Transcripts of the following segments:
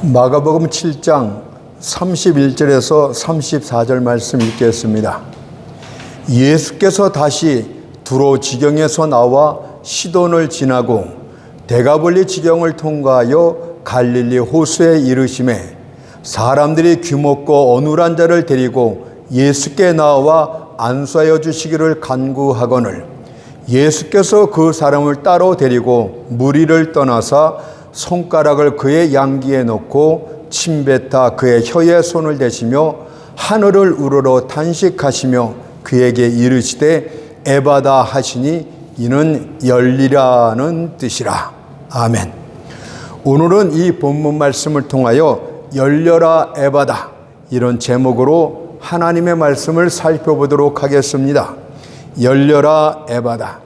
마가복음 7장 31절에서 34절 말씀 읽겠습니다. 예수께서 다시 두로 지경에서 나와 시돈을 지나고 데가볼리 지경을 통과하여 갈릴리 호수에 이르시매 사람들이 귀먹고 어눌한 자를 데리고 예수께 나와 안수하여 주시기를 간구하거늘 예수께서 그 사람을 따로 데리고 무리를 떠나사 손가락을 그의 양귀에 놓고 침뱉아 그의 혀에 손을 대시며 하늘을 우러러 탄식하시며 그에게 이르시되 에바다 하시니 이는 열리라는 뜻이라. 아멘. 오늘은 이 본문 말씀을 통하여 열려라 에바다 이런 제목으로 하나님의 말씀을 살펴보도록 하겠습니다. 열려라 에바다.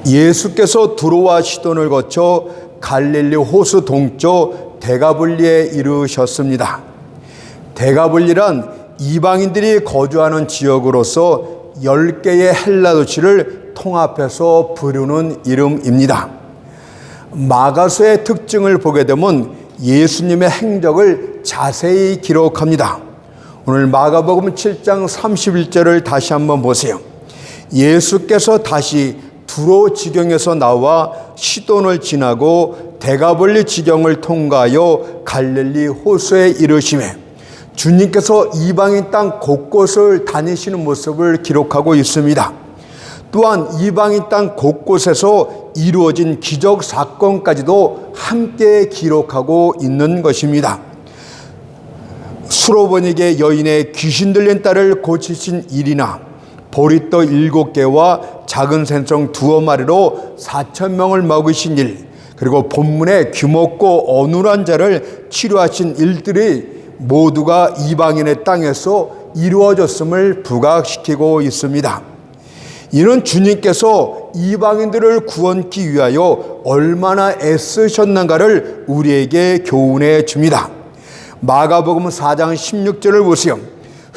예수께서 두로와 시돈을 거쳐 갈릴리 호수 동쪽 데가볼리에 이르셨습니다. 데가볼리란 이방인들이 거주하는 지역으로서 10개의 헬라 도시를 통합해서 부르는 이름입니다. 마가서의 특징을 보게 되면 예수님의 행적을 자세히 기록합니다. 오늘 마가복음 7장 31절을 다시 한번 보세요. 예수께서 다시 두로 지경에서 나와 시돈을 지나고 데가볼리 지경을 통과하여 갈릴리 호수에 이르시매 주님께서 이방인 땅 곳곳을 다니시는 모습을 기록하고 있습니다. 또한 이방인 땅 곳곳에서 이루어진 기적 사건까지도 함께 기록하고 있는 것입니다. 수로보니게 여인의 귀신 들린 딸을 고치신 일이나 보리떡 7개와 작은 생선 2마리로 4,000명을 먹으신 일, 그리고 본문에 귀먹고 어눌한 자를 치료하신 일들이 모두가 이방인의 땅에서 이루어졌음을 부각시키고 있습니다. 이는 주님께서 이방인들을 구원하기 위하여 얼마나 애쓰셨는가를 우리에게 교훈해 줍니다. 마가복음 4장 16절을 보세요.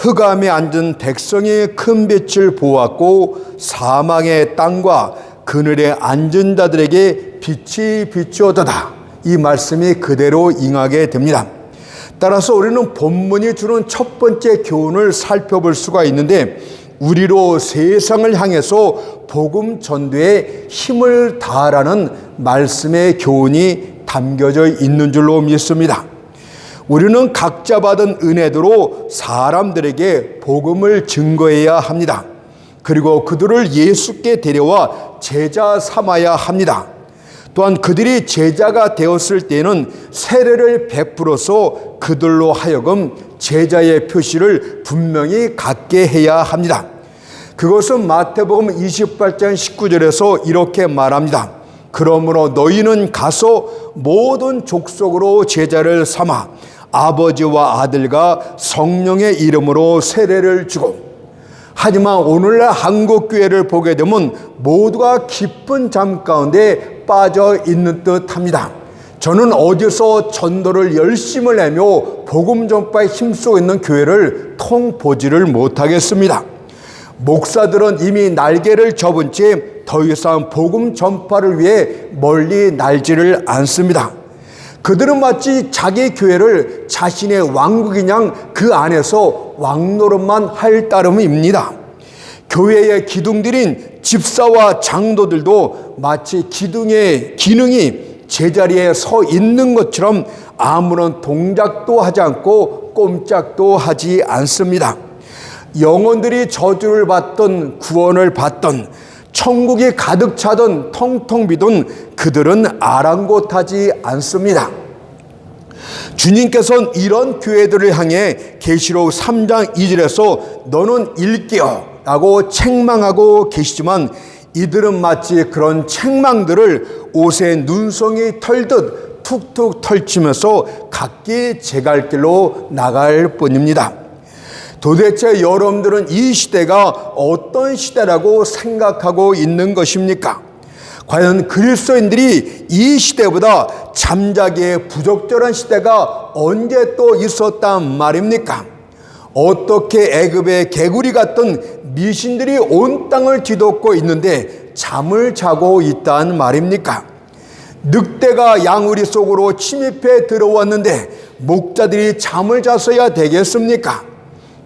흑암에 앉은 백성이 큰 빛을 보았고 사망의 땅과 그늘에 앉은 자들에게 빛이 비추어다다. 이 말씀이 그대로 응하게 됩니다. 따라서 우리는 본문이 주는 첫 번째 교훈을 살펴볼 수가 있는데 우리로 세상을 향해서 복음 전도에 힘을 다하라는 말씀의 교훈이 담겨져 있는 줄로 믿습니다. 우리는 각자 받은 은혜대로 사람들에게 복음을 증거해야 합니다. 그리고 그들을 예수께 데려와 제자 삼아야 합니다. 또한 그들이 제자가 되었을 때는 세례를 베풀어서 그들로 하여금 제자의 표시를 분명히 갖게 해야 합니다. 그것은 마태복음 28장 19절에서 이렇게 말합니다. 그러므로 너희는 가서 모든 족속으로 제자를 삼아 아버지와 아들과 성령의 이름으로 세례를 주고. 하지만 오늘날 한국교회를 보게 되면 모두가 깊은 잠 가운데 빠져 있는 듯합니다. 저는 어디서 전도를 열심을 내며 복음 전파에 힘쓰고 있는 교회를 통보지를 못하겠습니다. 목사들은 이미 날개를 접은 채 더 이상 복음 전파를 위해 멀리 날지를 않습니다. 그들은 마치 자기 교회를 자신의 왕국인 양 그 안에서 왕노릇만 할 따름입니다. 교회의 기둥들인 집사와 장로들도 마치 기둥의 기능이 제자리에 서 있는 것처럼 아무런 동작도 하지 않고 꼼짝도 하지 않습니다. 영혼들이 저주를 받던 구원을 받던 천국이 가득 차던 텅텅 비던 그들은 아랑곳하지 않습니다. 주님께서는 이런 교회들을 향해 계시록 3장 2절에서 너는 일깨어 라고 책망하고 계시지만 이들은 마치 그런 책망들을 옷에 눈송이 털듯 툭툭 털치면서 각기 제 갈 길로 나갈 뿐입니다. 도대체 여러분들은 이 시대가 어떤 시대라고 생각하고 있는 것입니까? 과연 그리스도인들이 이 시대보다 잠자기에 부적절한 시대가 언제 또 있었단 말입니까? 어떻게 애굽의 개구리 같은 미신들이 온 땅을 뒤덮고 있는데 잠을 자고 있단 말입니까? 늑대가 양우리 속으로 침입해 들어왔는데 목자들이 잠을 잤어야 되겠습니까?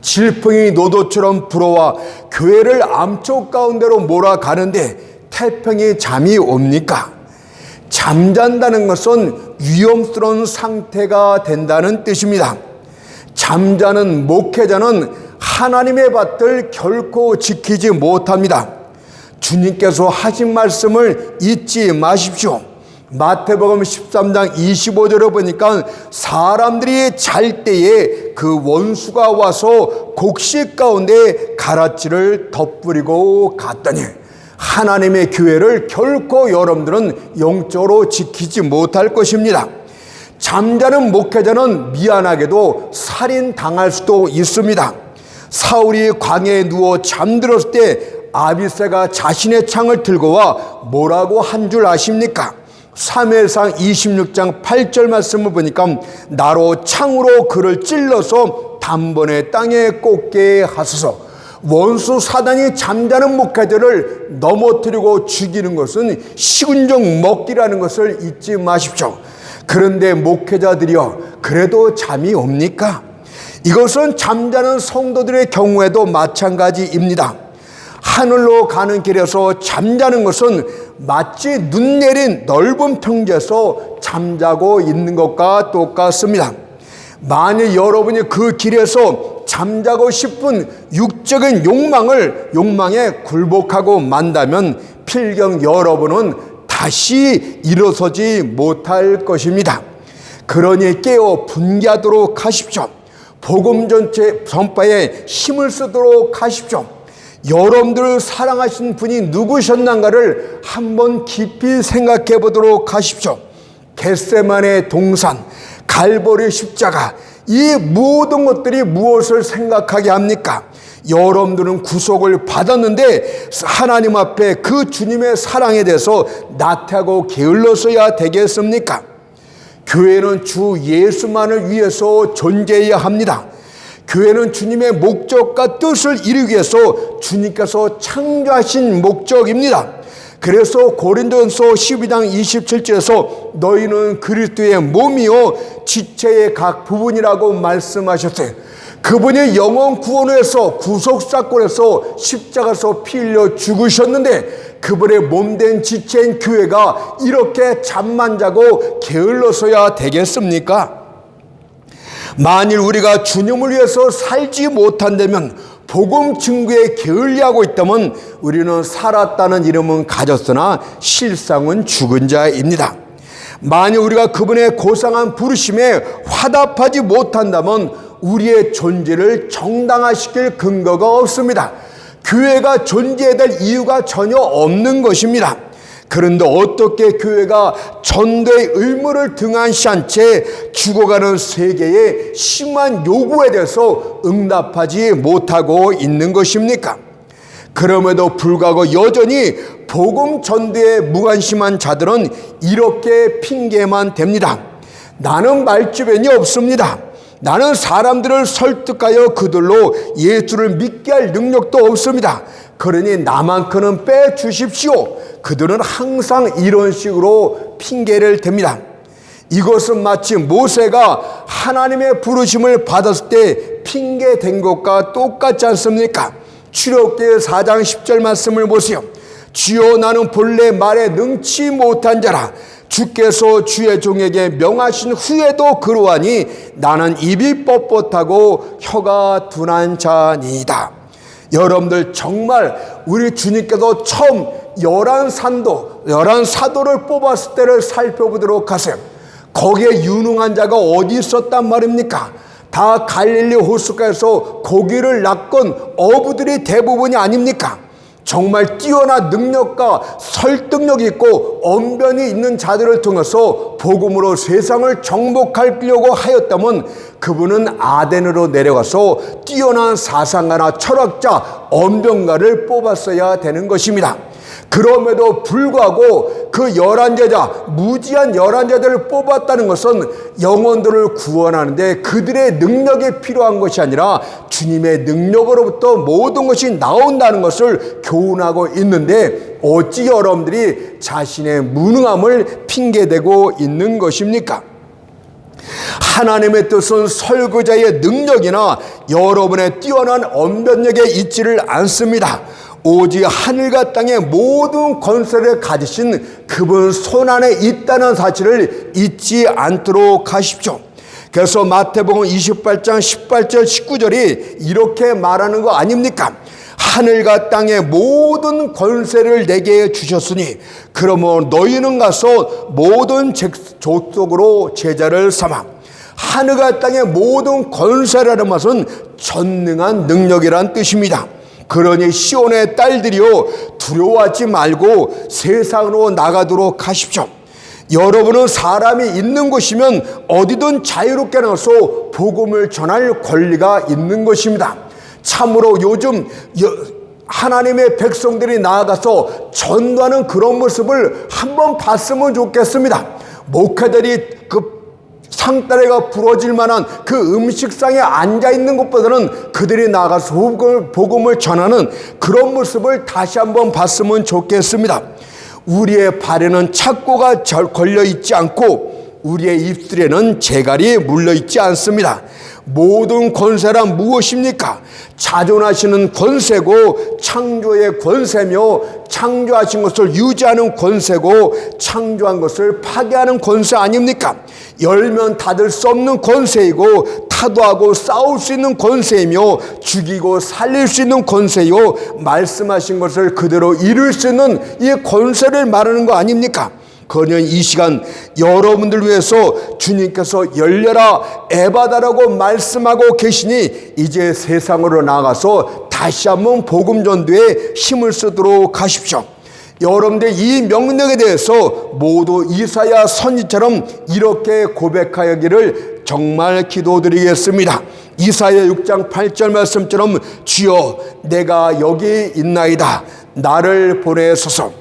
질풍이 노도처럼 불어와 교회를 암초 가운데로 몰아가는데 태평이 잠이 옵니까? 잠잔다는 것은 위험스러운 상태가 된다는 뜻입니다. 잠자는 목회자는 하나님의 밭을 결코 지키지 못합니다. 주님께서 하신 말씀을 잊지 마십시오. 마태복음 13장 25절을 보니까 사람들이 잘 때에 그 원수가 와서 곡식 가운데 가라지를 덧뿌리고 갔더니 하나님의 교회를 결코 여러분들은 영적으로 지키지 못할 것입니다. 잠자는 목회자는 미안하게도 살인당할 수도 있습니다. 사울이 광야에 누워 잠들었을 때 아비새가 자신의 창을 들고 와 뭐라고 한 줄 아십니까? 사무엘상 26장 8절 말씀을 보니까 나로 창으로 그를 찔러서 단번에 땅에 꽂게 하소서. 원수 사단이 잠자는 목회자를 넘어뜨리고 죽이는 것은 시군적 먹기라는 것을 잊지 마십시오. 그런데 목회자들이여 그래도 잠이 옵니까? 이것은 잠자는 성도들의 경우에도 마찬가지입니다. 하늘로 가는 길에서 잠자는 것은 마치 눈 내린 넓은 평지에서 잠자고 있는 것과 똑같습니다. 만일 여러분이 그 길에서 잠자고 싶은 육적인 욕망에 굴복하고 만다면 필경 여러분은 다시 일어서지 못할 것입니다. 그러니 깨어 분개하도록 하십시오. 복음 전파에 힘을 쓰도록 하십시오. 여러분들을 사랑하신 분이 누구셨는가를 한번 깊이 생각해 보도록 하십시오. 겟세마네 동산, 갈보리 십자가, 이 모든 것들이 무엇을 생각하게 합니까? 여러분들은 구속을 받았는데 하나님 앞에 그 주님의 사랑에 대해서 나태하고 게을러서야 되겠습니까? 교회는 주 예수만을 위해서 존재해야 합니다. 교회는 주님의 목적과 뜻을 이루기 위해서 주님께서 창조하신 목적입니다. 그래서 고린도전서 12장 27절에서 너희는 그리스도의 몸이요 지체의 각 부분이라고 말씀하셨어요. 그분이 영원 구원을 해서 구속사건에서 십자가에서 피 흘려 죽으셨는데 그분의 몸된 지체인 교회가 이렇게 잠만 자고 게을러서야 되겠습니까? 만일 우리가 주님을 위해서 살지 못한다면, 복음 증거에 게을리하고 있다면 우리는 살았다는 이름은 가졌으나 실상은 죽은 자입니다. 만일 우리가 그분의 고상한 부르심에 화답하지 못한다면 우리의 존재를 정당화시킬 근거가 없습니다. 교회가 존재해야 될 이유가 전혀 없는 것입니다. 그런데 어떻게 교회가 전도의 의무를 등한시한 채 죽어가는 세계의 심한 요구에 대해서 응답하지 못하고 있는 것입니까? 그럼에도 불구하고 여전히 복음 전도에 무관심한 자들은 이렇게 핑계만 댑니다. 나는 말주변이 없습니다. 나는 사람들을 설득하여 그들로 예수를 믿게 할 능력도 없습니다. 그러니 나만큼은 빼주십시오. 그들은 항상 이런 식으로 핑계를 댑니다. 이것은 마치 모세가 하나님의 부르심을 받았을 때 핑계댄 것과 똑같지 않습니까? 출애굽기 4장 10절 말씀을 보세요. 주여 나는 본래 말에 능치 못한 자라. 주께서 주의 종에게 명하신 후에도 그러하니 나는 입이 뻣뻣하고 혀가 둔한 자니이다. 여러분들 정말 우리 주님께서 처음 11사도를 뽑았을 때를 살펴보도록 하세요. 거기에 유능한 자가 어디 있었단 말입니까? 다 갈릴리 호숫가에서 고기를 낚은 어부들이 대부분이 아닙니까? 정말 뛰어난 능력과 설득력이 있고 언변이 있는 자들을 통해서 복음으로 세상을 정복하려고 하였다면 그분은 아덴으로 내려가서 뛰어난 사상가나 철학자, 언변가를 뽑았어야 되는 것입니다. 그럼에도 불구하고 그 11제자, 무지한 11제자들을 뽑았다는 것은 영혼들을 구원하는데 그들의 능력이 필요한 것이 아니라 주님의 능력으로부터 모든 것이 나온다는 것을 교훈하고 있는데, 어찌 여러분들이 자신의 무능함을 핑계대고 있는 것입니까? 하나님의 뜻은 설교자의 능력이나 여러분의 뛰어난 언변력에 있지를 않습니다. 오직 하늘과 땅의 모든 권세를 가지신 그분 손안에 있다는 사실을 잊지 않도록 하십시오. 그래서 마태복음 28장 18절 19절이 이렇게 말하는 거 아닙니까? 하늘과 땅의 모든 권세를 내게 주셨으니 그러면 너희는 가서 모든 족속으로 제자를 삼아. 하늘과 땅의 모든 권세라는 것은 전능한 능력이란 뜻입니다. 그러니 시온의 딸들이여, 두려워하지 말고 세상으로 나가도록 하십시오. 여러분은 사람이 있는 곳이면 어디든 자유롭게 나가서 복음을 전할 권리가 있는 것입니다. 참으로 요즘 하나님의 백성들이 나아가서 전도하는 그런 모습을 한번 봤으면 좋겠습니다. 목회자들이 상다리가 부러질 만한 그 음식상에 앉아있는 것보다는 그들이 나가서 복음을 전하는 그런 모습을 다시 한번 봤으면 좋겠습니다. 우리의 발에는 착고가 걸려있지 않고 우리의 입술에는 재갈이 물려있지 않습니다. 모든 권세란 무엇입니까? 자존하시는 권세고 창조의 권세며 창조하신 것을 유지하는 권세고 창조한 것을 파괴하는 권세 아닙니까? 열면 닫을 수 없는 권세이고 타도하고 싸울 수 있는 권세이며 죽이고 살릴 수 있는 권세요, 말씀하신 것을 그대로 이룰 수 있는 이 권세를 말하는 거 아닙니까? 그러니 이 시간 여러분들 위해서 주님께서 열려라 에바다라고 말씀하고 계시니 이제 세상으로 나가서 다시 한번 복음 전도에 힘을 쓰도록 하십시오. 여러분들 이 명령에 대해서 모두 이사야 선지처럼 이렇게 고백하기를 정말 기도드리겠습니다. 이사야 6장 8절 말씀처럼 주여 내가 여기 있나이다, 나를 보내소서.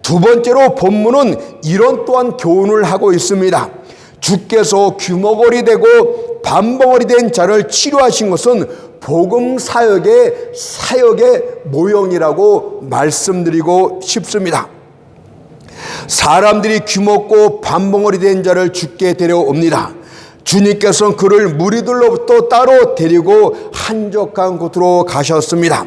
두 번째로 본문은 이런 또한 교훈을 하고 있습니다. 주께서 규모걸이 되고 반벙어리 된 자를 치료하신 것은 복음 사역의 모형이라고 말씀드리고 싶습니다. 사람들이 규모고 반벙어리 된 자를 주께 데려옵니다. 주님께서는 그를 무리들로부터 따로 데리고 한적한 곳으로 가셨습니다.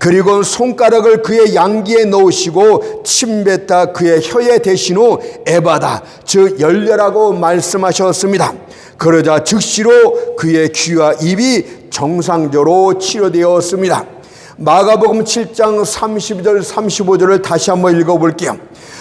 그리고 손가락을 그의 양귀에 넣으시고 침 뱉다 그의 혀에 대신 후 에바다, 즉 열려라고 말씀하셨습니다. 그러자 즉시로 그의 귀와 입이 정상적으로 치료되었습니다. 마가복음 7장 32절 35절을 다시 한번 읽어볼게요.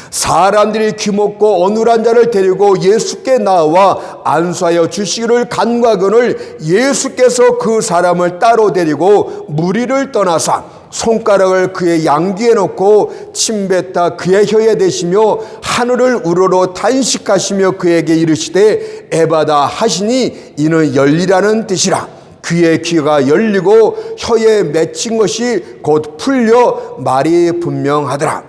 사람들이 귀먹고 어눌한 자를 데리고 예수께 나와 안수하여 주시기를 간과하거늘 예수께서 그 사람을 따로 데리고 무리를 떠나사 손가락을 그의 양귀에 넣고 침뱉다 그의 혀에 대시며 하늘을 우러러 탄식하시며 그에게 이르시되 에바다 하시니 이는 열리라는 뜻이라. 귀의 귀가 열리고 혀에 맺힌 것이 곧 풀려 말이 분명하더라.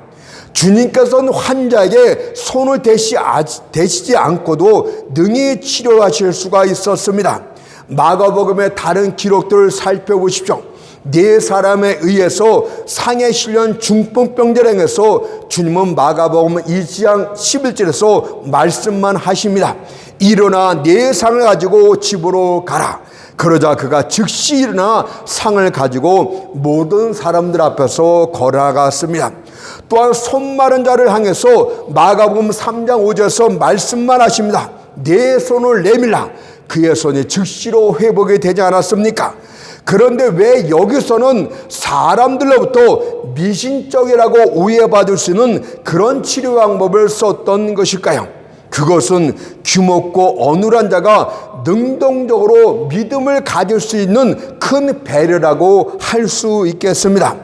주님께서는 환자에게 손을 대시지 않고도 능히 치료하실 수가 있었습니다. 마가복음의 다른 기록들을 살펴보십시오. 네 사람에 의해서 상에 실린 중풍병자를 행해서 주님은 마가복음 2장 11절에서 말씀만 하십니다. 일어나 네 상을 가지고 집으로 가라. 그러자 그가 즉시 일어나 상을 가지고 모든 사람들 앞에서 걸어갔습니다. 또한 손 마른 자를 향해서 마가복음 3장 5절에서 말씀만 하십니다. 네 손을 내밀라. 그의 손이 즉시로 회복이 되지 않았습니까? 그런데 왜 여기서는 사람들로부터 미신적이라고 오해받을 수 있는 그런 치료 방법을 썼던 것일까요? 그것은 귀먹고 어눌한 자가 능동적으로 믿음을 가질 수 있는 큰 배려라고 할 수 있겠습니다.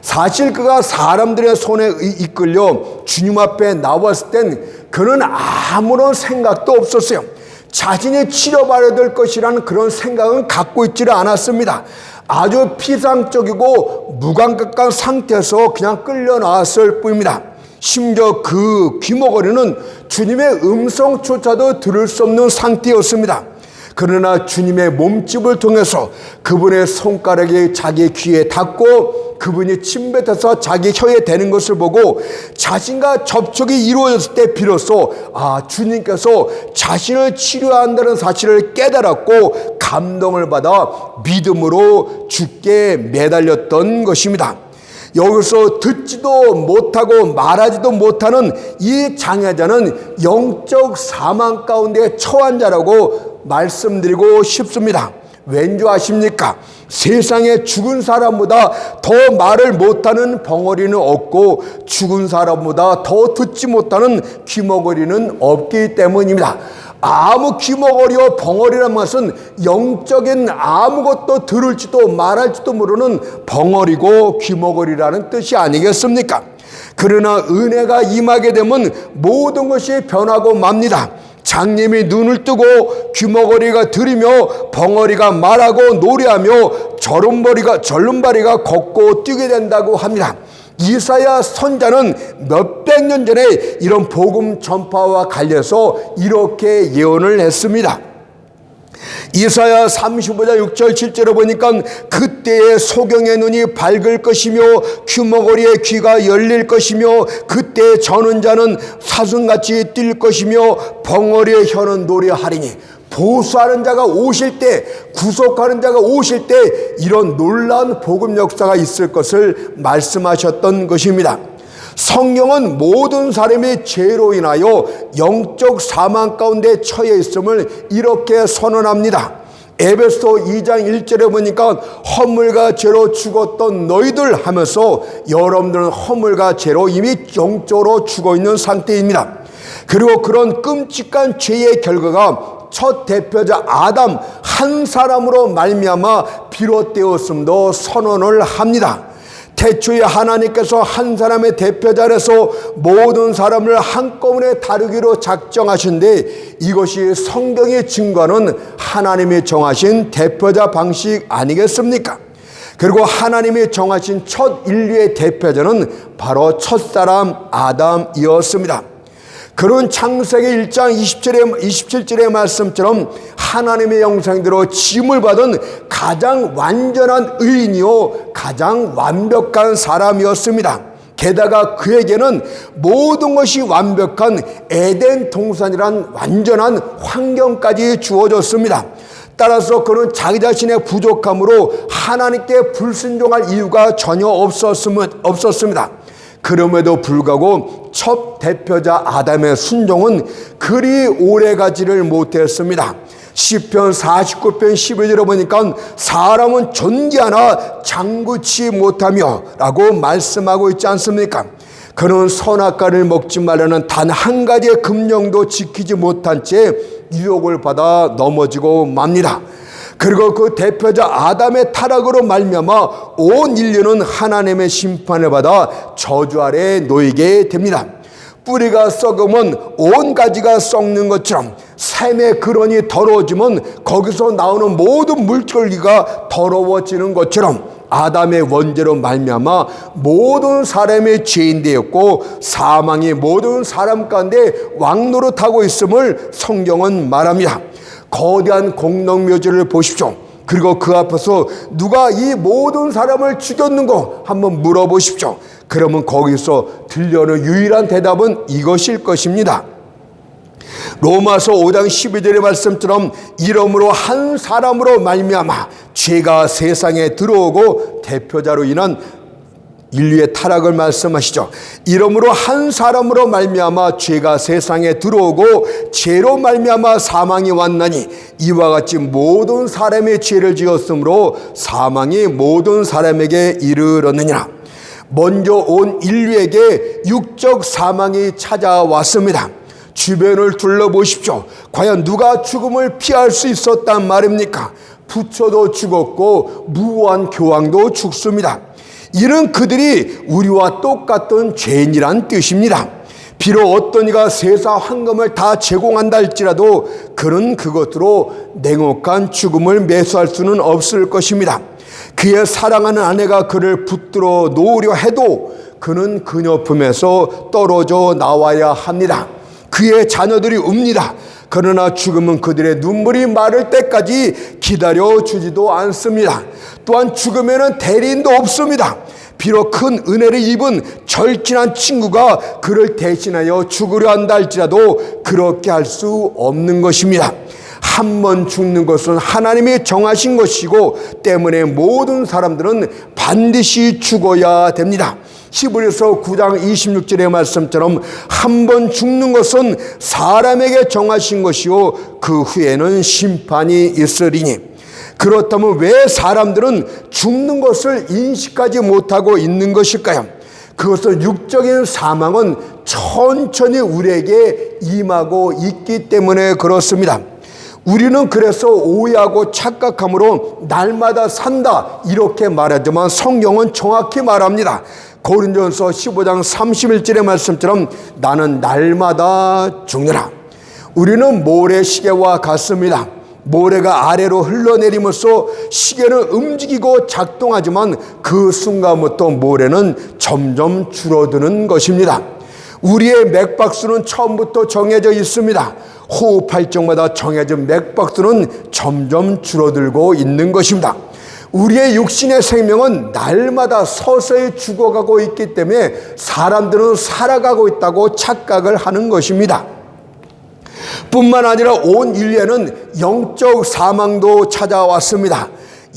사실 그가 사람들의 손에 이끌려 주님 앞에 나왔을 땐 그는 아무런 생각도 없었어요. 자신이 치료받아야 될 것이라는 그런 생각은 갖고 있지를 않았습니다. 아주 피상적이고 무감각한 상태에서 그냥 끌려 나왔을 뿐입니다. 심지어 그 귀머거리는 주님의 음성조차도 들을 수 없는 상태였습니다. 그러나 주님의 몸집을 통해서 그분의 손가락이 자기 귀에 닿고 그분이 침뱉어서 자기 혀에 대는 것을 보고 자신과 접촉이 이루어졌을 때 비로소 주님께서 자신을 치료한다는 사실을 깨달았고 감동을 받아 믿음으로 주께 매달렸던 것입니다. 여기서 듣지도 못하고 말하지도 못하는 이 장애자는 영적 사망 가운데 처한 자라고 말씀드리고 싶습니다. 왠지 아십니까? 세상에 죽은 사람보다 더 말을 못하는 벙어리는 없고 죽은 사람보다 더 듣지 못하는 귀머거리는 없기 때문입니다. 아무 귀머거리와 벙어리란 것은 영적인 아무것도 들을지도 말할지도 모르는 벙어리고 귀머거리라는 뜻이 아니겠습니까? 그러나 은혜가 임하게 되면 모든 것이 변하고 맙니다. 장님이 눈을 뜨고 귀머거리가 들으며 벙어리가 말하고 노래하며 절름발이가 걷고 뛰게 된다고 합니다. 이사야 선자는 몇백 년 전에 이런 복음 전파와 관련해서 이렇게 예언을 했습니다. 이사야 35장 6절 7절에 보니까 그때에 소경의 눈이 밝을 것이며 귀머거리의 귀가 열릴 것이며 그때 저는 자는 사슴같이 뛸 것이며 벙어리의 혀는 노래하리니 보수하는 자가 오실 때, 구속하는 자가 오실 때 이런 놀라운 복음 역사가 있을 것을 말씀하셨던 것입니다. 성경은 모든 사람이 죄로 인하여 영적 사망 가운데 처해 있음을 이렇게 선언합니다. 에베소 2장 1절에 보니까 허물과 죄로 죽었던 너희들 하면서 여러분들은 허물과 죄로 이미 영적으로 죽어 있는 상태입니다. 그리고 그런 끔찍한 죄의 결과가 첫 대표자 아담 한 사람으로 말미암아 비롯되었음도 선언을 합니다. 태초에 하나님께서 한 사람의 대표자로서 모든 사람을 한꺼번에 다루기로 작정하신데 이것이 성경이 증거하는 하나님이 정하신 대표자 방식 아니겠습니까? 그리고 하나님이 정하신 첫 인류의 대표자는 바로 첫사람 아담이었습니다. 그런 창세기 1장 27절의 말씀처럼 하나님의 형상대로 지음을 받은 가장 완전한 의인이요 가장 완벽한 사람이었습니다. 게다가 그에게는 모든 것이 완벽한 에덴 동산이란 완전한 환경까지 주어졌습니다. 따라서 그는 자기 자신의 부족함으로 하나님께 불순종할 이유가 전혀 없었습니다. 그럼에도 불구하고 첫 대표자 아담의 순종은 그리 오래가지를 못했습니다. 시편 49편 12절에 보니까 사람은 존귀하나 장구치 못하며 라고 말씀하고 있지 않습니까? 그는 선악과를 먹지 말라는 단 한 가지의 금령도 지키지 못한 채 유혹을 받아 넘어지고 맙니다. 그리고 그 대표자 아담의 타락으로 말미암아 온 인류는 하나님의 심판을 받아 저주 아래 놓이게 됩니다. 뿌리가 썩으면 온 가지가 썩는 것처럼 샘의 근원이 더러워지면 거기서 나오는 모든 물줄기가 더러워지는 것처럼 아담의 원죄로 말미암아 모든 사람의 죄인 되었고 사망이 모든 사람 가운데 왕노릇하고 있음을 성경은 말합니다. 거대한 공동묘지를 보십시오. 그리고 그 앞에서 누가 이 모든 사람을 죽였는고 한번 물어보십시오. 그러면 거기서 들려오는 유일한 대답은 이것일 것입니다. 로마서 5장 12절의 말씀처럼 이러므로 한 사람으로 말미암아 죄가 세상에 들어오고 대표자로 인한 인류의 타락을 말씀하시죠. 이러므로 한 사람으로 말미암아 죄가 세상에 들어오고 죄로 말미암아 사망이 왔나니 이와 같이 모든 사람의 죄를 지었으므로 사망이 모든 사람에게 이르렀느니라. 먼저 온 인류에게 육적 사망이 찾아왔습니다. 주변을 둘러보십시오. 과연 누가 죽음을 피할 수 있었단 말입니까? 부처도 죽었고 무고한 교황도 죽습니다. 이는 그들이 우리와 똑같은 죄인이란 뜻입니다. 비록 어떤 이가 세상 황금을 다 제공한다 할지라도 그는 그것으로 냉혹한 죽음을 매수할 수는 없을 것입니다. 그의 사랑하는 아내가 그를 붙들어 놓으려 해도 그는 그녀 품에서 떨어져 나와야 합니다. 그의 자녀들이 웁니다. 그러나 죽음은 그들의 눈물이 마를 때까지 기다려주지도 않습니다. 또한 죽음에는 대리인도 없습니다. 비록 큰 은혜를 입은 절친한 친구가 그를 대신하여 죽으려 한다 할지라도 그렇게 할 수 없는 것입니다. 한 번 죽는 것은 하나님이 정하신 것이고 때문에 모든 사람들은 반드시 죽어야 됩니다. 히브리서 9장 26절의 말씀처럼 한 번 죽는 것은 사람에게 정하신 것이요 그 후에는 심판이 있으리니. 그렇다면 왜 사람들은 죽는 것을 인식하지 못하고 있는 것일까요? 그것은 육적인 사망은 천천히 우리에게 임하고 있기 때문에 그렇습니다. 우리는 그래서 오해하고 착각함으로 날마다 산다 이렇게 말하지만 성경은 정확히 말합니다. 고린도전서 15장 31절의 말씀처럼 나는 날마다 죽느라. 우리는 모래시계와 같습니다. 모래가 아래로 흘러내림으로써 시계는 움직이고 작동하지만 그 순간부터 모래는 점점 줄어드는 것입니다. 우리의 맥박수는 처음부터 정해져 있습니다. 호흡할 적마다 정해진 맥박수는 점점 줄어들고 있는 것입니다. 우리의 육신의 생명은 날마다 서서히 죽어가고 있기 때문에 사람들은 살아가고 있다고 착각을 하는 것입니다. 뿐만 아니라 온 인류에는 영적 사망도 찾아왔습니다.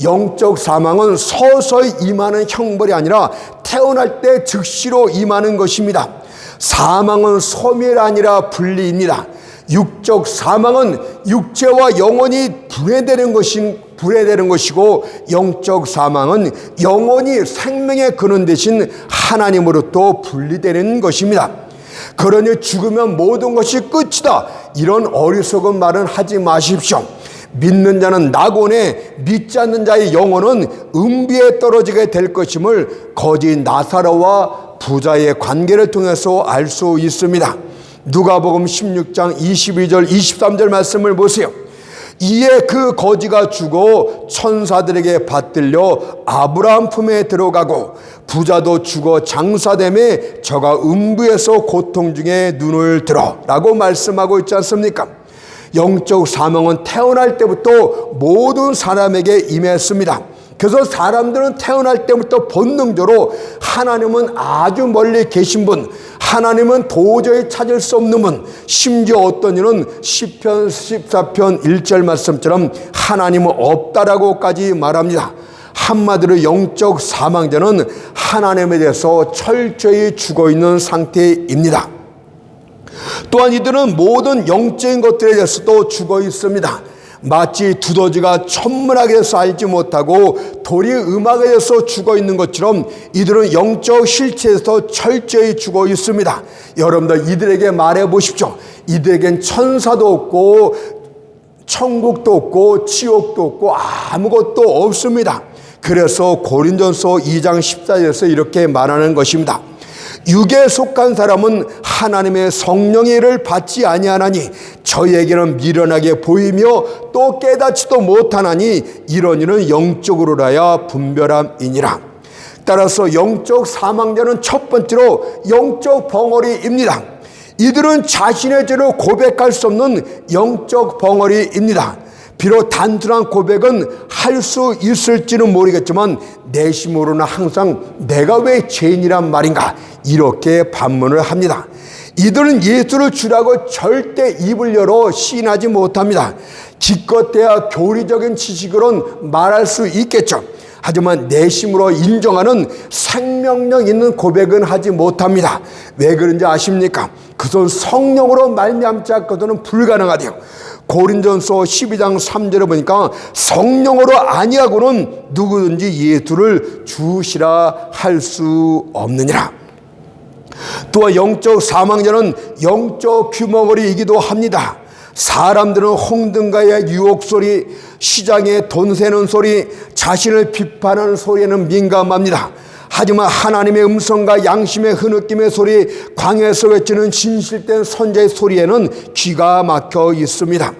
영적 사망은 서서히 임하는 형벌이 아니라 태어날 때 즉시로 임하는 것입니다. 사망은 소멸이 아니라 분리입니다. 육적 사망은 육체와 영혼이 분해되는 것이고 영적 사망은 영혼이 생명의 근원 대신 하나님으로부터 분리되는 것입니다. 그러니 죽으면 모든 것이 끝이다 이런 어리석은 말은 하지 마십시오. 믿는 자는 낙원에 믿지 않는 자의 영혼은 음비에 떨어지게 될 것임을 거지 나사로와 부자의 관계를 통해서 알 수 있습니다. 누가복음 16장 22절 23절 말씀을 보세요. 이에 그 거지가 죽어 천사들에게 받들려 아브라함 품에 들어가고 부자도 죽어 장사됨에 저가 음부에서 고통 중에 눈을 들어 라고 말씀하고 있지 않습니까? 영적 사망은 태어날 때부터 모든 사람에게 임했습니다. 그래서 사람들은 태어날 때부터 본능적으로 하나님은 아주 멀리 계신 분, 하나님은 도저히 찾을 수 없는 분, 심지어 어떤 이는 시편 14편 1절 말씀처럼 하나님은 없다라고까지 말합니다. 한마디로 영적 사망자는 하나님에 대해서 철저히 죽어있는 상태입니다. 또한 이들은 모든 영적인 것들에 대해서도 죽어 있습니다. 마치 두더지가 천문학에 대해서 알지 못하고 돌이 음악에 대해서 죽어 있는 것처럼 이들은 영적 실체에서 철저히 죽어 있습니다. 여러분들 이들에게 말해 보십시오. 이들에겐 천사도 없고 천국도 없고 지옥도 없고 아무것도 없습니다. 그래서 고린도전서 2장 14절에서 이렇게 말하는 것입니다. 육에 속한 사람은 하나님의 성령의 일을 받지 아니하나니 저희에게는 미련하게 보이며 또 깨닫지도 못하나니 이런 일은 영적으로라야 분별함이니라. 따라서 영적 사망자는 첫 번째로 영적 벙어리입니다. 이들은 자신의 죄를 고백할 수 없는 영적 벙어리입니다. 비록 단순한 고백은 할 수 있을지는 모르겠지만 내심으로는 항상 내가 왜 죄인이란 말인가 이렇게 반문을 합니다. 이들은 예수를 주라고 절대 입을 열어 시인하지 못합니다. 기껏해야 교리적인 지식으로는 말할 수 있겠죠. 하지만 내심으로 인정하는 생명력 있는 고백은 하지 못합니다. 왜 그런지 아십니까? 그것은 성령으로 말미암지 않고서는 불가능하대요. 고린도전서 12장 3절에 보니까 성령으로 아니하고는 누구든지 예수를 주시라 할 수 없느니라. 또한 영적 사망자는 영적 귀머거리이기도 합니다. 사람들은 홍등가의 유혹 소리, 시장에 돈 세는 소리, 자신을 비판하는 소리에는 민감합니다. 하지만 하나님의 음성과 양심의 흐느낌의 소리, 광야에서 외치는 진실된 선자의 소리에는 귀가 막혀 있습니다.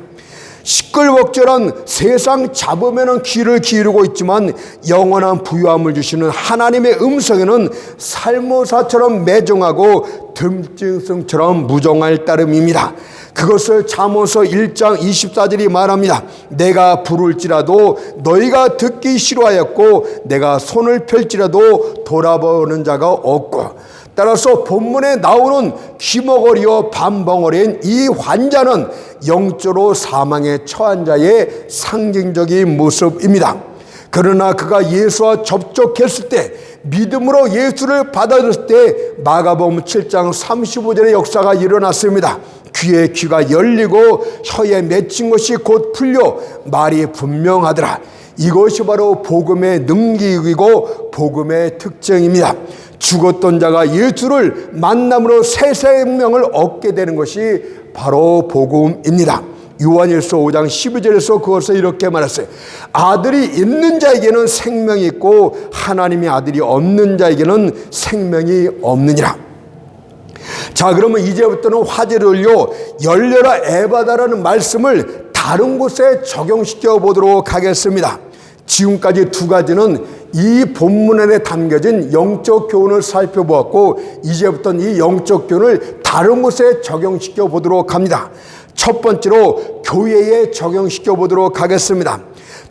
시끌벅적한 세상 잡으면 귀를 기울이고 있지만 영원한 부유함을 주시는 하나님의 음성에는 살모사처럼 매정하고 듬증성처럼 무정할 따름입니다. 그것을 잠언서 1장 24절이 말합니다. 내가 부를지라도 너희가 듣기 싫어하였고 내가 손을 펼지라도 돌아보는 자가 없고, 따라서 본문에 나오는 귀머거리와 밤벙어리인 이 환자는 영적으로 사망에 처한 자의 상징적인 모습입니다. 그러나 그가 예수와 접촉했을 때, 믿음으로 예수를 받아들였을 때 마가복음 7장 35절의 역사가 일어났습니다. 귀의 귀가 열리고 혀에 맺힌 것이 곧 풀려 말이 분명하더라. 이것이 바로 복음의 능력이고 복음의 특징입니다. 죽었던 자가 예수를 만남으로 새 생명을 얻게 되는 것이 바로 복음입니다. 요한일서 5장 12절에서 그것을 이렇게 말했어요. 아들이 있는 자에게는 생명이 있고 하나님의 아들이 없는 자에게는 생명이 없느니라. 자, 그러면 이제부터는 화제를 올려 열려라 에바다라는 말씀을 다른 곳에 적용시켜 보도록 하겠습니다. 지금까지 두 가지는 이 본문 안에 담겨진 영적 교훈을 살펴보았고, 이제부터는 이 영적 교훈을 다른 곳에 적용시켜 보도록 합니다. 첫 번째로 교회에 적용시켜 보도록 하겠습니다.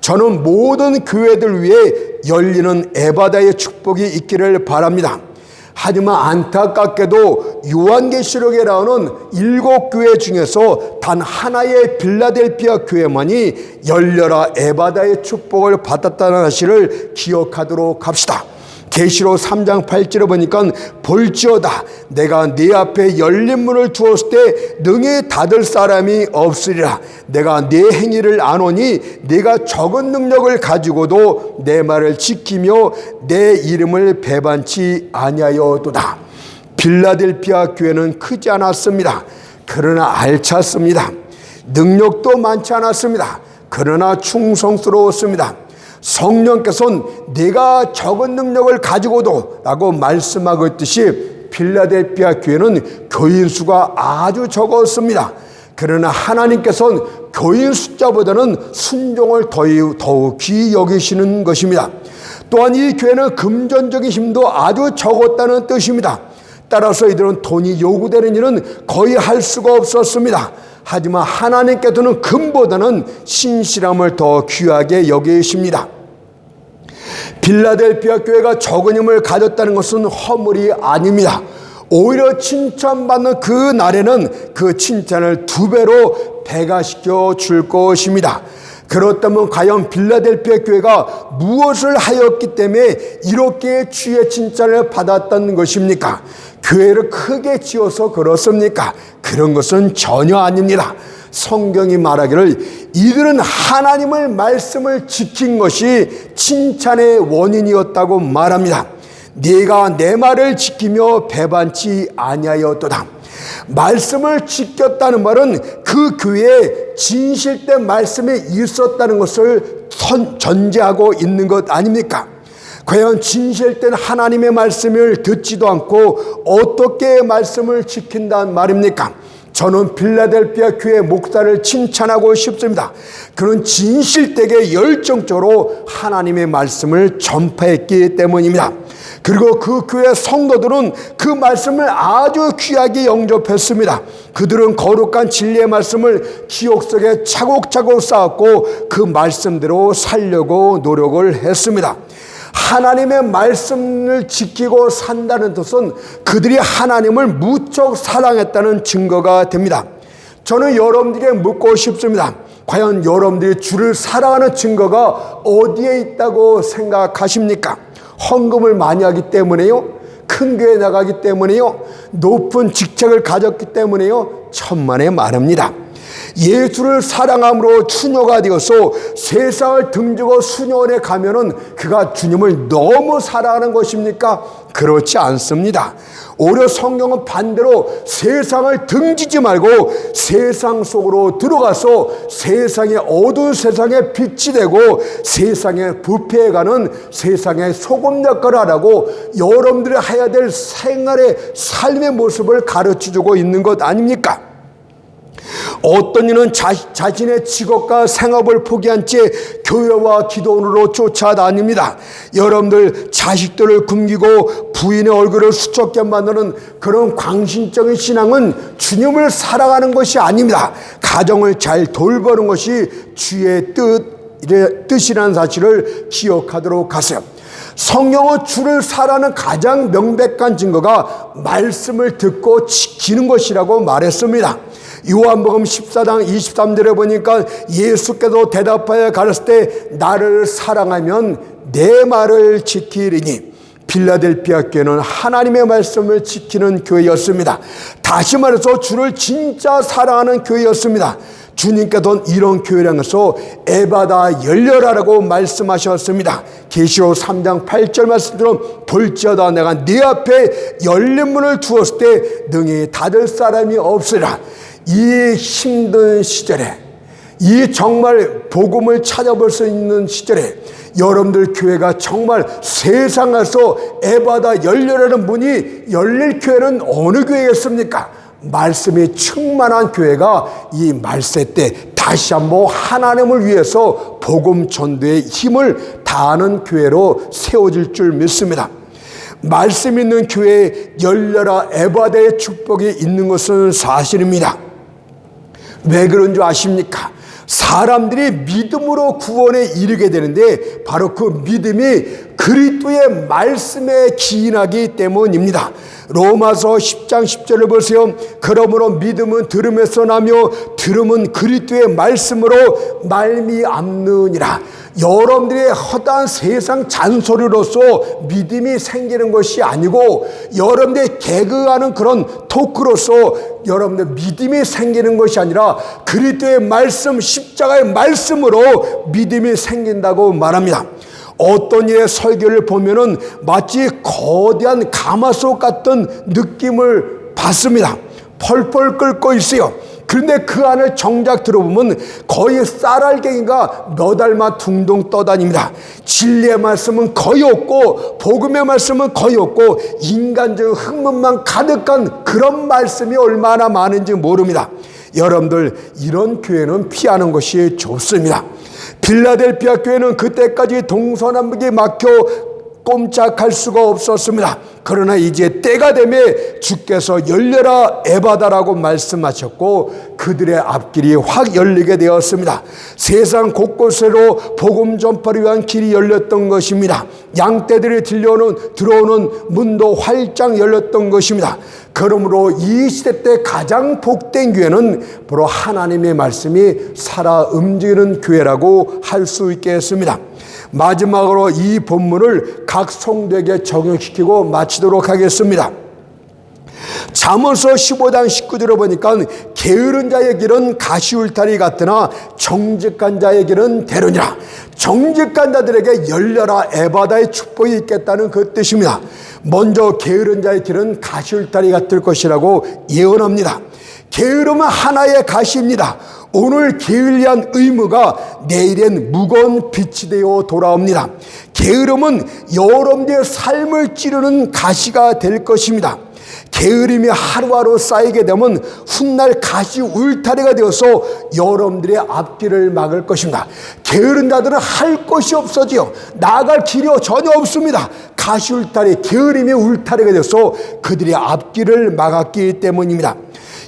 저는 모든 교회들 위해 열리는 에바다의 축복이 있기를 바랍니다. 하지만 안타깝게도 요한계시록에 나오는 7교회 중에서 단 하나의 빌라델피아 교회만이 열려라 에바다의 축복을 받았다는 사실을 기억하도록 합시다. 계시록 3장 8절에 보니까 볼지어다 내가 네 앞에 열린 문을 두었을 때 능히 닫을 사람이 없으리라. 내가 네 행위를 아노니 네가 적은 능력을 가지고도 내 말을 지키며 내 이름을 배반치 아니하여도다. 빌라델피아 교회는 크지 않았습니다. 그러나 알찼습니다. 능력도 많지 않았습니다. 그러나 충성스러웠습니다. 성령께서는 네가 적은 능력을 가지고도 라고 말씀하고 있듯이 필라델피아 교회는 교인 수가 아주 적었습니다. 그러나 하나님께서는 교인 숫자보다는 순종을 더욱 귀히 여기시는 것입니다. 또한 이 교회는 금전적인 힘도 아주 적었다는 뜻입니다. 따라서 이들은 돈이 요구되는 일은 거의 할 수가 없었습니다. 하지만 하나님께서는 금보다는 신실함을 더 귀하게 여기십니다. 빌라델피아 교회가 적은 힘을 가졌다는 것은 허물이 아닙니다. 오히려 칭찬받는 그 날에는 그 칭찬을 2배로 배가시켜 줄 것입니다. 그렇다면 과연 빌라델피아 교회가 무엇을 하였기 때문에 이렇게 주의 칭찬을 받았던 것입니까? 교회를 크게 지어서 그렇습니까? 그런 것은 전혀 아닙니다. 성경이 말하기를 이들은 하나님의 말씀을 지킨 것이 칭찬의 원인이었다고 말합니다. 네가 내 말을 지키며 배반치 아니하였도다. 말씀을 지켰다는 말은 그 교회에 진실된 말씀이 있었다는 것을 전제하고 있는 것 아닙니까? 과연 진실된 하나님의 말씀을 듣지도 않고 어떻게 말씀을 지킨단 말입니까? 저는 빌라델피아 교회 목사를 칭찬하고 싶습니다. 그는 진실되게 열정적으로 하나님의 말씀을 전파했기 때문입니다. 그리고 그 교회 성도들은 그 말씀을 아주 귀하게 영접했습니다. 그들은 거룩한 진리의 말씀을 기억 속에 차곡차곡 쌓았고 그 말씀대로 살려고 노력을 했습니다. 하나님의 말씀을 지키고 산다는 뜻은 그들이 하나님을 무척 사랑했다는 증거가 됩니다. 저는 여러분들에게 묻고 싶습니다. 과연 여러분들이 주를 사랑하는 증거가 어디에 있다고 생각하십니까? 헌금을 많이 하기 때문에요? 큰 교회 나가기 때문에요? 높은 직책을 가졌기 때문에요? 천만의 말입니다. 예수를 사랑함으로 추녀가 되어서 세상을 등지고 수녀원에 가면은 그가 주님을 너무 사랑하는 것입니까? 그렇지 않습니다. 오히려 성경은 반대로 세상을 등지지 말고 세상 속으로 들어가서 세상의 어두운 세상에 빛이 되고 세상에 부패해가는 세상의 소금 역할을 하라고 여러분들이 해야 될 생활의 삶의 모습을 가르쳐주고 있는 것 아닙니까? 어떤 이는 자신의 직업과 생업을 포기한 채 교회와 기도원으로 쫓아다닙니다. 여러분들 자식들을 굶기고 부인의 얼굴을 수척게 만드는 그런 광신적인 신앙은 주님을 사랑하는 것이 아닙니다. 가정을 잘 돌보는 것이 주의 뜻이라는 사실을 기억하도록 하세요. 성경은 주를 사랑하는 가장 명백한 증거가 말씀을 듣고 지키는 것이라고 말했습니다. 요한복음 14장 23절에 보니까 예수께서 대답하여 가르칠 때 나를 사랑하면 내 말을 지키리니, 빌라델피아 교회는 하나님의 말씀을 지키는 교회였습니다. 다시 말해서 주를 진짜 사랑하는 교회였습니다. 주님께서는 이런 교회를 향해서 에바다 열려라라고 말씀하셨습니다. 계시록 3장 8절 말씀처럼 볼지어다 내가 네 앞에 열린 문을 두었을 때 능히 닫을 사람이 없으리라. 이 힘든 시절에, 이 정말 복음을 찾아볼 수 있는 시절에 여러분들 교회가 정말 세상에서 에바다 열려라는 문이 열릴 교회는 어느 교회겠습니까? 말씀이 충만한 교회가 이 말세 때 다시 한번 하나님을 위해서 복음 전도의 힘을 다하는 교회로 세워질 줄 믿습니다. 말씀 있는 교회에 열려라 에바다의 축복이 있는 것은 사실입니다. 왜 그런 줄 아십니까? 사람들이 믿음으로 구원에 이르게 되는데 바로 그 믿음이 그리스도의 말씀에 기인하기 때문입니다. 로마서 10장 10절을 보세요. 그러므로 믿음은 들음에서 나며 들음은 그리스도의 말씀으로 말미암느니라. 여러분들의 허다한 세상 잔소리로서 믿음이 생기는 것이 아니고 여러분들의 개그하는 그런 토크로서 여러분들 믿음이 생기는 것이 아니라 그리스도의 말씀, 십자가의 말씀으로 믿음이 생긴다고 말합니다. 어떤 일의 설교를 보면은 마치 거대한 가마솥 같은 느낌을 받습니다. 펄펄 끓고 있어요. 그런데 그 안을 정작 들어보면 거의 쌀알갱이가 몇 알만 둥둥 떠다닙니다. 진리의 말씀은 거의 없고 복음의 말씀은 거의 없고 인간적 흠문만 가득한 그런 말씀이 얼마나 많은지 모릅니다. 여러분들 이런 교회는 피하는 것이 좋습니다. 빌라델피아 교회는 그때까지 동서남북이 막혀 꼼짝할 수가 없었습니다. 그러나 이제 때가 되매 주께서 열려라 에바다라고 말씀하셨고 그들의 앞길이 확 열리게 되었습니다. 세상 곳곳으로 복음 전파를 위한 길이 열렸던 것입니다. 양떼들이 들어오는 문도 활짝 열렸던 것입니다. 그러므로 이 시대 때 가장 복된 교회는 바로 하나님의 말씀이 살아 움직이는 교회라고 할 수 있겠습니다. 마지막으로 이 본문을 각 성도에게 적용시키고 마치도록 하겠습니다. 잠언서 15장 19절을 보니까 게으른 자의 길은 가시울타리 같으나 정직한 자의 길은 대로니라. 정직한 자들에게 열려라 에바다의 축복이 있겠다는 그 뜻입니다. 먼저 게으른 자의 길은 가시울타리 같을 것이라고 예언합니다. 게으름은 하나의 가시입니다. 오늘 게을리한 의무가 내일엔 무거운 빛이 되어 돌아옵니다. 게으름은 여러분들의 삶을 찌르는 가시가 될 것입니다. 게으름이 하루하루 쌓이게 되면 훗날 가시 울타리가 되어서 여러분들의 앞길을 막을 것입니다. 게으른 자들은 할 것이 없어지요. 나아갈 길이 전혀 없습니다. 가시 울타리, 게으름의 울타리가 되어서 그들의 앞길을 막았기 때문입니다.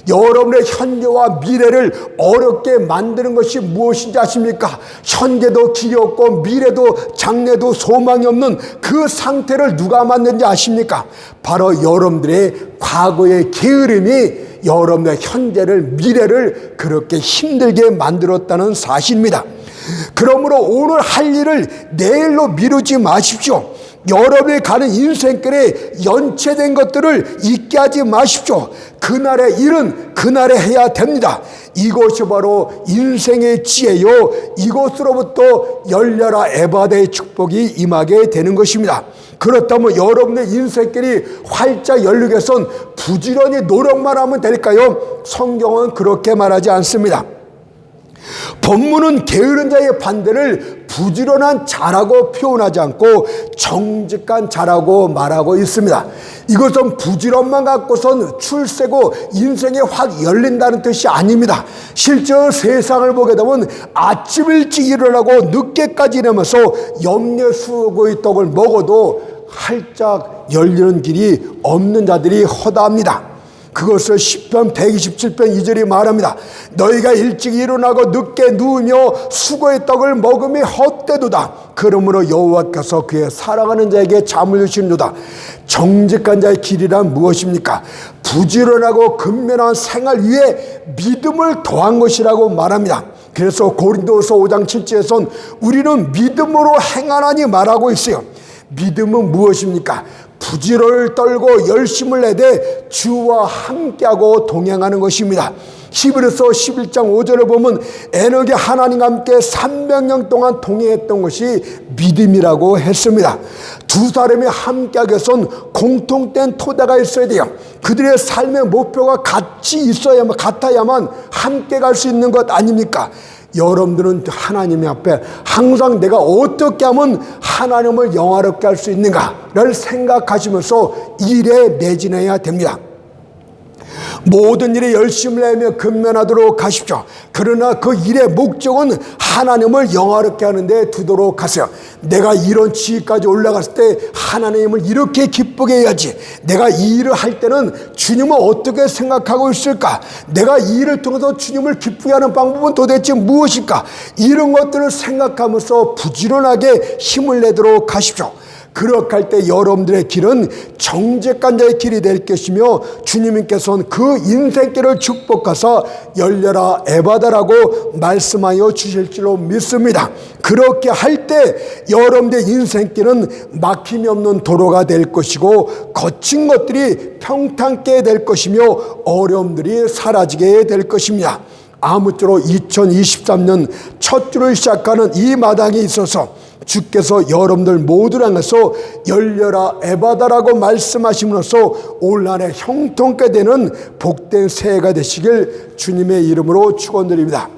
여러분의 현재와 미래를 어렵게 만드는 것이 무엇인지 아십니까? 현재도 길이 없고 미래도 장래도 소망이 없는 그 상태를 누가 만든지 아십니까? 바로 여러분들의 과거의 게으름이 여러분의 현재를 미래를 그렇게 힘들게 만들었다는 사실입니다. 그러므로 오늘 할 일을 내일로 미루지 마십시오. 여러분이 가는 인생길에 연체된 것들을 잊게 하지 마십시오. 그날의 일은 그날에 해야 됩니다. 이것이 바로 인생의 지혜요, 이것으로부터 열려라 에바다의 축복이 임하게 되는 것입니다. 그렇다면 여러분의 인생길이 활짝 열리기 위해선 부지런히 노력만 하면 될까요? 성경은 그렇게 말하지 않습니다. 본문은 게으른 자의 반대를 부지런한 자라고 표현하지 않고 정직한 자라고 말하고 있습니다. 이것은 부지런만 갖고선 출세고 인생이 확 열린다는 뜻이 아닙니다. 실제로 세상을 보게 되면 아침 일찍 일어나고 늦게까지 일하면서 염려수고의 떡을 먹어도 활짝 열리는 길이 없는 자들이 허다합니다. 그것을 시편 127편 2절이 말합니다. 너희가 일찍 일어나고 늦게 누우며 수고의 떡을 먹음이 헛되도다. 그러므로 여호와께서 그의 사랑하는 자에게 잠을 주시는도다. 정직한 자의 길이란 무엇입니까? 부지런하고 근면한 생활 위에 믿음을 더한 것이라고 말합니다. 그래서 고린도서 5장 7절에선 우리는 믿음으로 행하나니 말하고 있어요. 믿음은 무엇입니까? 부지런을 떨고 열심을 내되 주와 함께하고 동행하는 것입니다. 히브리서 11장 5절을 보면 에녹이 하나님과 함께 300년 동안 동행했던 것이 믿음이라고 했습니다. 두 사람이 함께하기 위해서는 공통된 토대가 있어야 돼요. 그들의 삶의 목표가 같아야만 함께 갈 수 있는 것 아닙니까? 여러분들은 하나님 앞에 항상 내가 어떻게 하면 하나님을 영화롭게 할 수 있는가를 생각하시면서 일에 매진해야 됩니다. 모든 일에 열심을 내며 근면하도록 하십시오. 그러나 그 일의 목적은 하나님을 영화롭게 하는 데 두도록 하세요. 내가 이런 지위까지 올라갔을 때 하나님을 이렇게 기쁘게 해야지. 내가 이 일을 할 때는 주님을 어떻게 생각하고 있을까? 내가 이 일을 통해서 주님을 기쁘게 하는 방법은 도대체 무엇일까? 이런 것들을 생각하면서 부지런하게 힘을 내도록 하십시오. 그렇게 할 때 여러분들의 길은 정직한 자의 길이 될 것이며 주님께서는 그 인생길을 축복하사 열려라 에바다라고 말씀하여 주실 줄로 믿습니다. 그렇게 할 때 여러분들의 인생길은 막힘이 없는 도로가 될 것이고 거친 것들이 평탄케 될 것이며 어려움들이 사라지게 될 것입니다. 아무쪼록 2023년 첫 주를 시작하는 이 마당에 있어서 주께서 여러분들 모두를 향해서 열려라 에바다라고 말씀하심으로써 올 한해 형통케 되는 복된 새해가 되시길 주님의 이름으로 축원드립니다.